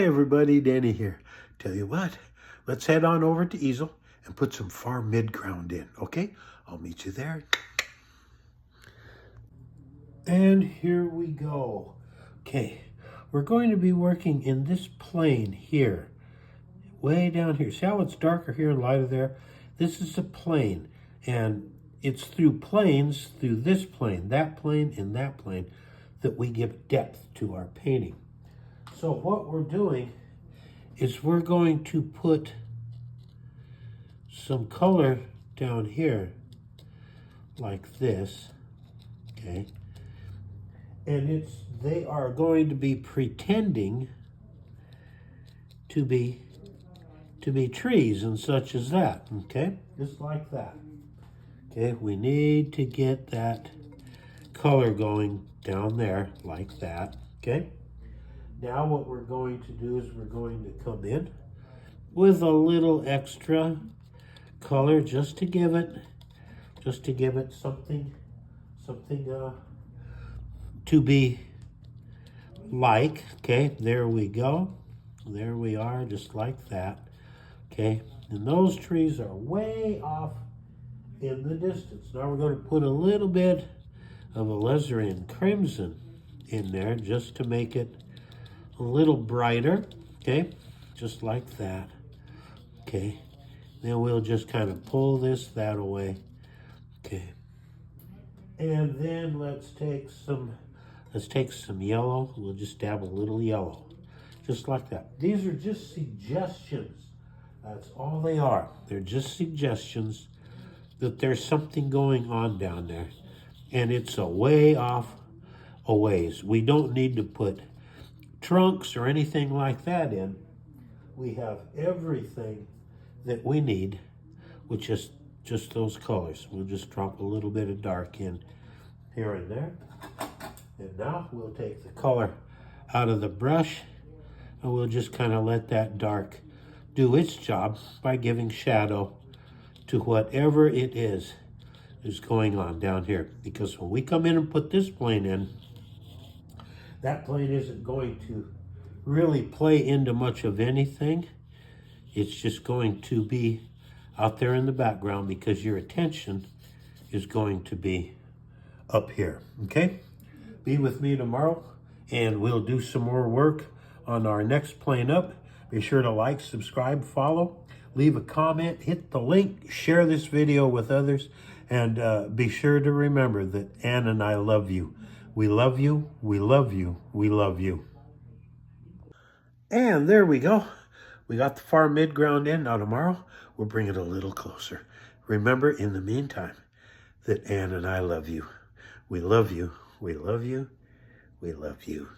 everybody, Danny here. Tell you what, let's head on over to easel and put some far midground in, okay? I'll meet you there. And here we go. Okay, we're going to be working in this plane here, way down here. See how it's darker here and lighter there? This is a plane, and it's through planes, through this plane, that plane, and that plane, that we give depth to our painting. So what we're doing is we're going to put some color down here like this, okay? And they are going to be pretending to be trees and such as that, okay? Just like that. Okay, we need to get that color going down there like that, okay? Now what we're going to do is we're going to come in with a little extra color just to give it something to be like, okay? There we go. There we are, just like that, okay? And those trees are way off in the distance. Now we're going to put a little bit of alizarin crimson in there just to make it a little brighter, okay? Just like that, okay? Then we'll just kind of pull that away, okay? And then let's take some yellow. We'll just dab a little yellow, just like that. These are just suggestions. That's all they are. They're just suggestions that there's something going on down there, and it's a way off a ways. We don't need to put trunks or anything like that in. We have everything that we need with just those colors. We'll just drop a little bit of dark in here and there. And now we'll take the color out of the brush, and we'll just kind of let that dark do its job by giving shadow to whatever it is going on down here. Because when we come in and put this plane in, that plane isn't going to really play into much of anything. It's just going to be out there in the background because your attention is going to be up here, okay? Be with me tomorrow and we'll do some more work on our next plane up. Be sure to like, subscribe, follow, leave a comment, hit the link, share this video with others, and be sure to remember that Ann and I love you. We love you, we love you, we love you. And there we go. We got the far midground in. Now tomorrow, we'll bring it a little closer. Remember, in the meantime, that Ann and I love you. We love you, we love you, we love you.